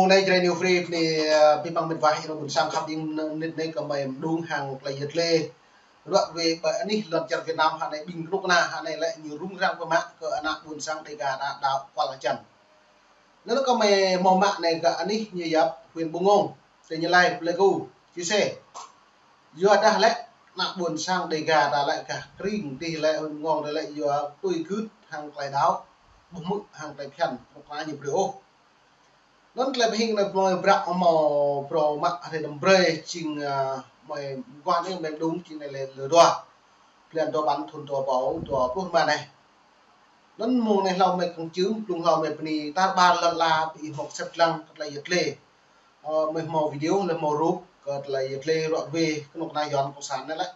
mong đây chơi new free thì pipang mình vay nó buồn sang khắp nhưng nên đây cầm mày đuông hàng là giật lê đoạn về bởi anh lần chặt Việt Nam hạn này bình lúc na hạn này lại nhiều rung răng của mạng cỡ anh buồn sang đây cả đã đào qua là trần nếu nó có mày màu mạng này cả anh như dập huyền bông ngôn thì như lai lego chia sẻ vừa đã lại nặng buồn sang đây gà đã lại cả ring thì lại ngon rồi lại vừa tôi cứ hàng lại đáo bông mực hàng lại phèn một cái nhiều điều nó lại hình là mồi bạc màu pro mặt thì đầm bơi chừng mày quan đến mình đúng chừng này là lừa đua liền đua bắn thun đua bóng đua bút mà này nó mùa này lâu mày cũng chướng luôn lâu mày b니 ta ba lần là bị học sập lăng lại giật lê mày màu video là màu rúp lại giật lê đoạn về cái nọc này giòn của sản đấy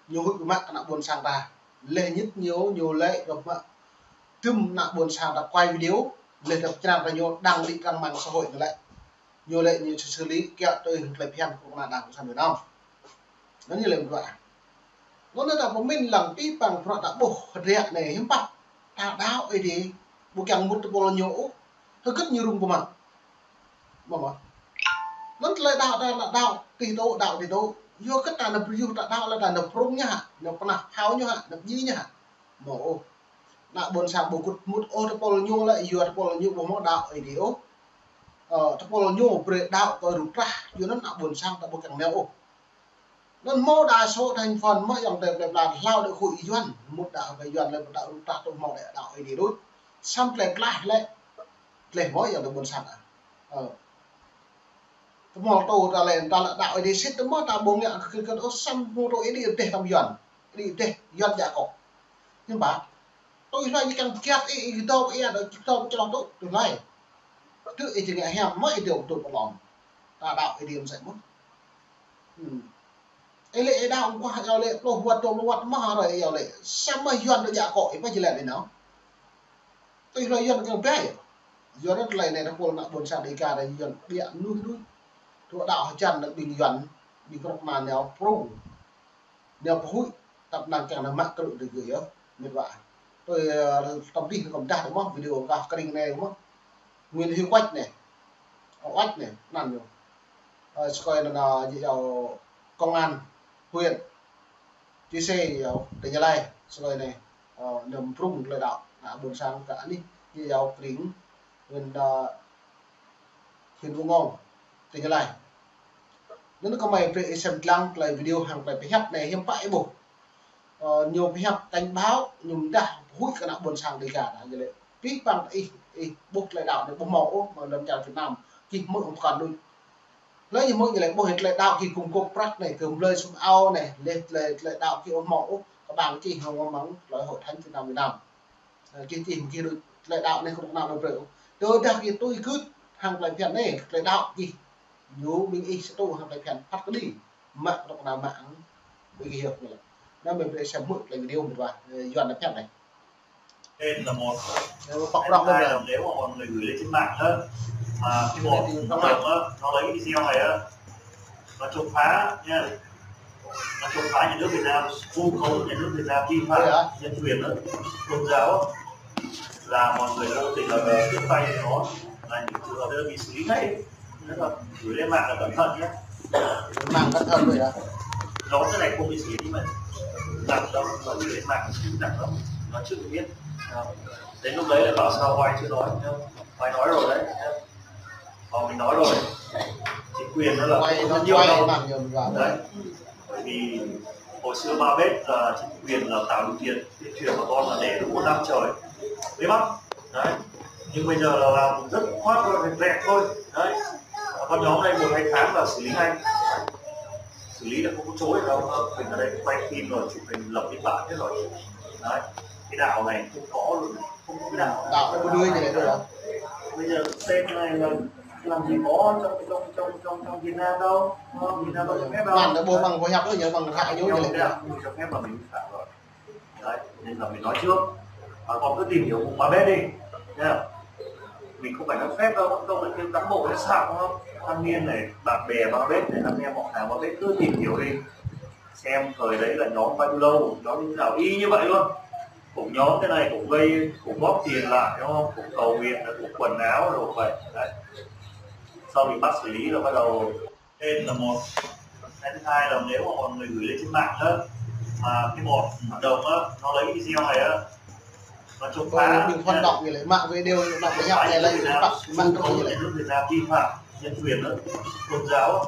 nhiều hút mắt nặng buồn sang ta lệ nhất nhiều lệ gặp mà tüm nặng buồn sang đã quay video lên tập trang là nhiều đăng đi căng mạng xã hội lại nhiều lệ như xử lý kẹo tôi lại phèn cũng là đảng sản Việt Nam nó như là một loại nó là một mình làm tí bằng họ đã bổ rẹt này hiếm bắt ta đau ấy thì bộ càng một bộ là nhổ hơi rất nhiều rung của mà nó lại đạo thì đâu vô cái đàn lập vô đã đạo là đàn lập rung nhá nó còn là háo nhá lập gì nhá mổ nạ buồn sang bộ cột một ô tập polo nhô lại vừa tập polo nhô bộ mỏ đạo ấy điều tập polo nhô bệ đạo rồi rút ra vừa nó nạ buồn sang tập bộ càng neo nó mô đa số thành phần mới dòng đẹp là lao được hụi doan một đạo về doan là một đạo rút ra tôi mỏ để đạo ấy điều xong lại mỗi dòng được buồn sang mỏ tổ ta lại ta là đạo ấy đi xích tấm mỏ ta bông nhẹ cái đó xong mô đội đi để tầm doan đi để doan giả cỏ nhưng mà tôi nói như càng chết ý đâu ý là đâu cho nó tốt từ này tự ý thì ngày hèm mấy điều tôi còn lòng ta đạo cái điểm dạy mất ấy lệ đạo qua giao lệ đồ vật mà rồi giao lệ xem mấy duyên được dạ cội mấy chỉ lệ này nó tôi nói duyên càng bé duyên rất này nó còn là buồn sang đây cả đây duyên địa nuôi thuộc đạo chân là bình duyên bị con mà nèo pro nèo hụi tập nàng càng là mạng cơ được gửi mệt vả tôi tập đi còn đạt đúng không video gặp cái này đúng không nguyên hữu quách này oách này làm nhiều coi là gì giàu công an huyện chia sẻ để nhà này rồi này nằm rung lời đạo đã buồn sang cả đi như giàu tính nguyên vô ngon để nhà này nếu nó có mày về xem lăng lại video hàng bài hấp này hiếm bãi bộ nhiều phép cảnh báo nhung đã hút cái nào buồn sang đi cả như vậy biết bằng buộc lại đạo để bố mẫu mà lần chào Việt Nam khi mỗi một còn luôn lấy như mỗi người lại bố hết lại đạo thì cùng cô prắc này cùng lời xuống ao này lên lại đạo kia ông mẫu các bạn chỉ không mắng nói hội thánh Việt Nam kia tìm kia được lại đạo này không nào được rượu tôi đặc biệt tôi cứ hàng lại phèn này lại đạo gì nếu mình sẽ tu hàng lại phèn phát cái đi mạng đọc nào mạng bị hiểu này nó mình phải xem mượn lại video mình vào dọn nó phép này tên là một là nếu mà mọi người gửi lên trên mạng á mà cái một nó lấy cái video này á nó chống phá nha, nó chống phá nhà nước Việt Nam, vu khống nhà nước Việt Nam, vi phạm nhân quyền đó, tôn giáo là mọi người vô tình là tiếp tay nó là những trường hợp đó bị xử lý ngay. Nên là gửi lên mạng là cẩn thận nhé, mạng cẩn thận rồi đó, nó cái này không bị xử lý mà đặt đâu mà gửi lên mạng đặt đâu nó chưa được biết. Đến lúc đấy là bảo sao Hoài chưa nói, Hoài nói rồi đấy, mình nói rồi, chính quyền nó là không nhiều đâu đấy, bởi vì hồi xưa ba bếp là chính quyền là tạo điều kiện tuyên truyền của con là để đúng 1 năm trời mới bắt đấy, nhưng bây giờ là làm rất khoát thôi, rẹt thôi đấy, con nhóm này 1-2 tháng là xử lý ngay, xử lý là không có chối đâu, mình ở đây quay phim rồi chụp hình lập biên bản hết rồi đấy. Cái đạo này không có luôn, không có cái đạo có đuôi gì đấy rồi đó. Bây giờ tên này là làm gì có trong Việt Nam đâu, Việt Nam đâu cho phép đâu. Bằng bố bằng có nhập rồi nhớ bằng hại nhau như này không cho phép là mình phạm rồi đấy, nên là mình nói trước. Còn cứ tìm hiểu cùng ba bếp đi nha, mình không phải nói phép đâu, không là kêu cán bộ hết sao không, thanh niên này, bạn bè ba bếp này, anh em họ hàng ba bếp cứ tìm hiểu đi, xem thời đấy là nhóm bao nhiêu lâu, nhóm như nào y như vậy luôn. Cũng nhóm thế này cũng gây, cũng góp tiền lại đúng không, cũng cầu nguyện, cũng quần áo rồi vậy đấy. sau bị bắt xử lý rồi bắt đầu tên là một. Cái thứ hai là nếu mà mọi người gửi lên trên mạng á, mà cái một hoạt động á nó lấy video này á, nó chống phá mình phân động như lấy mạng video đọc với nhau này là những bắt mạng đâu như này nước Việt Nam vi phạm nhân quyền đó, tôn giáo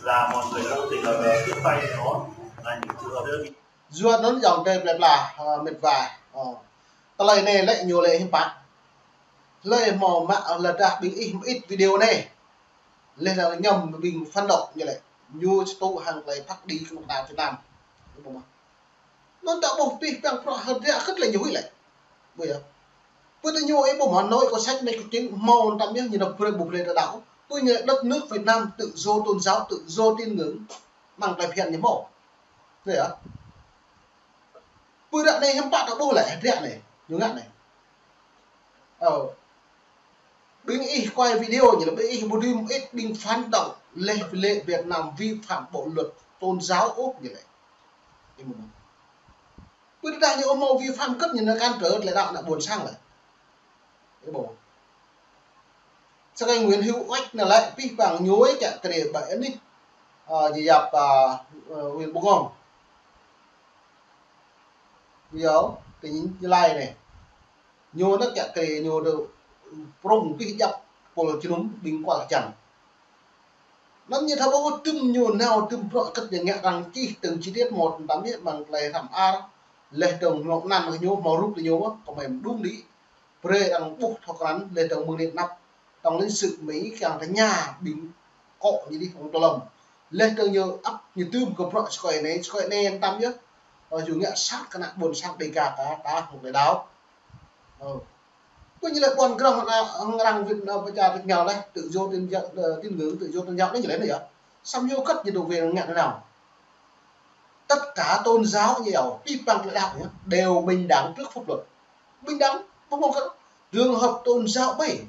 là mọi người vô tình là tiếp tay nó là những trường hợp đấy. Dua nó dòng đây là mệt vài cái này này lại nhiều lệ hiểm bạc lấy màu mạng là đặc bình ít video này lên là nhầm bình phân động như này như tụ hàng lấy phát đi một nào Việt Nam nó đã bộc pi bằng pro hơn ra rất là nhiều lại bây giờ tôi nhiều ấy bộ mà nói có sách này có tiếng màu tạm nhớ như là bục lên đảo tôi nhớ đất nước Việt Nam tự do tôn giáo tự do tin ngưỡng bằng tài phiền như mỏ rồi á tôi đã này em bạn đã bô lại rẻ này nhớ ngạn này bình y quay video như là bình y một đêm ít bình phán động lệ Việt Nam vi phạm bộ luật tôn giáo Úc như này tôi đã như ông màu vi phạm cấp như là can trở lại đạo là buồn sang lại cái bộ sau đây Nguyễn Hữu Oách là lại vi phạm nhối cả cái để bảy đi gì dập Nguyễn Bông Ngom video cái như like này nhô nó cả cái nhô được prong cái dập pol chunum bình quả chẳng nó như thao bao trùm nhô nào trùm rõ cấtอย่างเงี้ย rằng chi từng chi tiết một tắm biết bằng lại thảm a lệ đồng ngọc nằm cái nhô màu rút cái nhô có mày đúng lý pre đang buộc thọc rắn lệ đồng mương điện nắp trong lên sự mấy càng thấy nhà bình cọ như đi không to lầm lệ đồng nhô ấp như tươm có rõ square này em tắm nhá chủ nghĩa sát cái nạn buồn sang đầy cả ta một cái đáo coi như là còn cái rằng Việt Việt nghèo này tự do tin ngưỡng tự do tôn giáo đấy như thế này ạ xong yêu cất nhiệt độ về ngạn thế nào tất cả tôn giáo nhiều đi bằng cái đạo đều bình đẳng trước pháp luật bình đẳng không có trường hợp tôn giáo bảy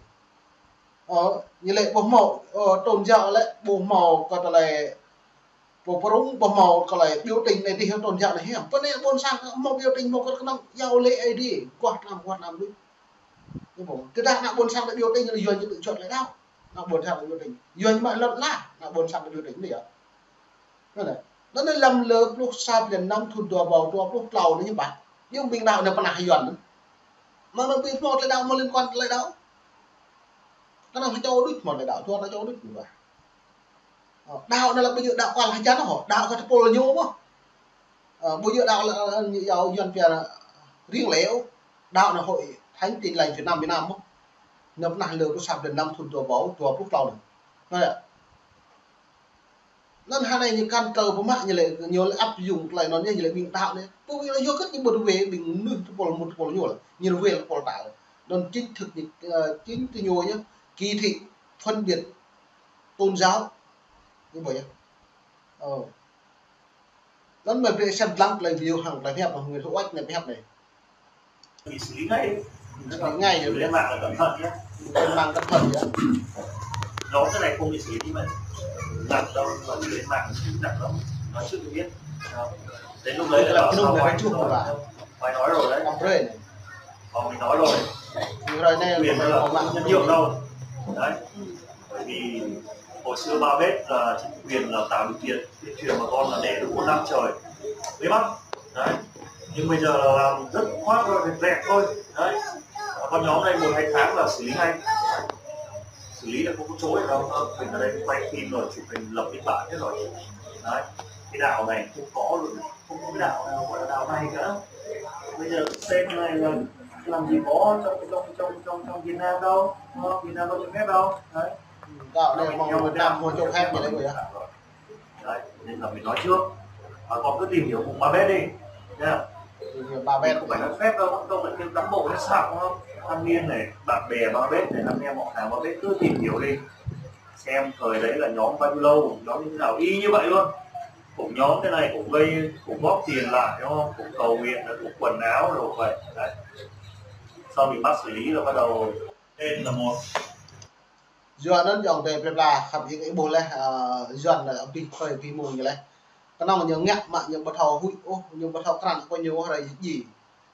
như lệ bộ màu tôn giáo lại bộ màu còn là bộ màu còn lại biểu tình này thì theo tôn giáo này hiểu vấn đề buôn sang một biểu tình một cái năng giàu lệ ấy đi quạt làm đi cái đại nào buôn sang lại biểu tình là duyên tự chọn lại đâu nào buôn sang lại biểu tình duyên mà lợn là nào buôn sang lại biểu tình gì ạ nó nên làm lơ lúc xa liền năm thun đùa bầu đùa lúc lầu đấy như bạn nhưng mình đạo này còn là duyên mà nó bị một lại đạo mà liên quan lại đâu nó làm phải cho đứt một lại đạo cho nó cho đứt như vậy đạo này là bây giờ đạo quan là chán họ đạo cái pol là nhôm á bây giờ đạo là giàu duyên về riêng lẻo đạo là hội thánh tin lành Việt Nam không nhập nặng lừa có sạp đến năm thun chùa lúc đầu này nên hai này như can tờ của mạng như lại nhiều áp dụng lại nó như lại bình tạo đấy tôi nghĩ là do các những bộ về bình nước một pol nhiều là như về là pol tạo nên chính thực chính từ nhiều nhá kỳ thị phân biệt tôn giáo như vậy nên mà về xem lăng lại video hàng lại phép người thấu ách này phép này bị xử lý ngay rồi lên mạng là cẩn thận nhé lên mạng cẩn thận nhé nó cái này không bị xử lý thì mà đặt đâu mà lên mạng đặt đâu nó chưa được biết đến lúc đấy là lúc đấy phải nói rồi đấy này còn mình nói rồi quyền là nhiều đâu đấy bởi vì hồi xưa ba bếp là chính quyền là tạo điều kiện tuyên truyền bà con là để đúng 1 năm trời mới bắt đấy nhưng bây giờ là làm rất khoát rồi rẹt thôi đấy con nhóm này 1-2 tháng là xử lý ngay xử lý là không có chối đâu mình ở đây quay phim rồi chụp hình lập biên bản hết rồi đấy cái đạo này không có luôn không có cái đạo nào gọi là đạo này cả bây giờ tên này là làm gì có trong Việt Nam đâu Việt Nam đâu cho phép đâu đấy đạo này mong Việt Nam mua cho phép như thế rồi đấy nên là mình nói trước bà con cứ tìm hiểu cùng ba bếp đi nha bà bếp không phải nói phép đâu không phải kêu cán bộ nó sạc không thanh niên này bạn bè ba bếp này anh em họ hàng ba bếp cứ tìm hiểu đi xem thời đấy là nhóm bao nhiêu lâu nhóm như thế nào y như vậy luôn cũng nhóm thế này cũng gây cũng góp tiền lại đúng không cũng cầu nguyện là cũng quần áo rồi vậy đấy sau bị bắt xử lý rồi bắt đầu tên là một dọn nó dòng về là khắp những cái bồ lên dọn là ông đi khởi vì mùi như này cái nào mà nhớ ngặt mà nhớ bắt đầu hụi nhớ bắt đầu tràn coi nhiều hay gì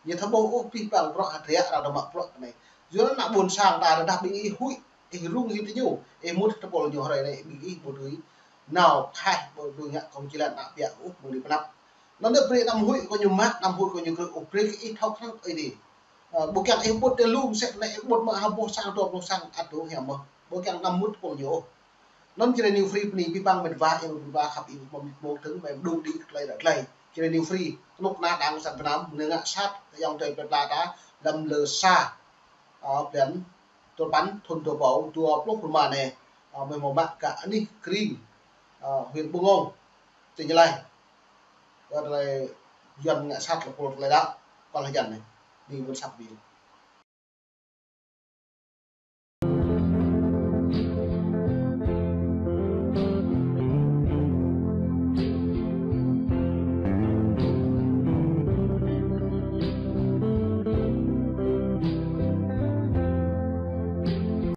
như thằng bố đi bằng rõ thế là đồng mặc rõ này dưới nó buồn sang ta đã bị hụi rung hiu tinyu mut ta pol nyo hore này bi bo dui nào hai bo dui ngak kong chilan na pia u bo di pelap nó được pre năm hui có nhiều mát năm hui có nhiều cái pre ít thóc thóc ấy đi bukan bot telum set na bot ma habo sang to sang atu hema bukan năm mút pol nyo non kira new free ni pipang medva yang ba khap i moถึงแบบดูดีเลยได้เลยkira new free นุกนาดังสันพนามเนื้อชัดยังใจเป็นปลาตาดำเลอซาเปลี่ยนตัวปันทนตัวเบาตัวพวกคุณมาเนี่ยเป็นหมอกกะอันนี้ครีมหhuyệnบุงงจริงอะไรก็เลยยันชัดกับคนเลยละก็เลยยันเนี่ยดีบนสับดี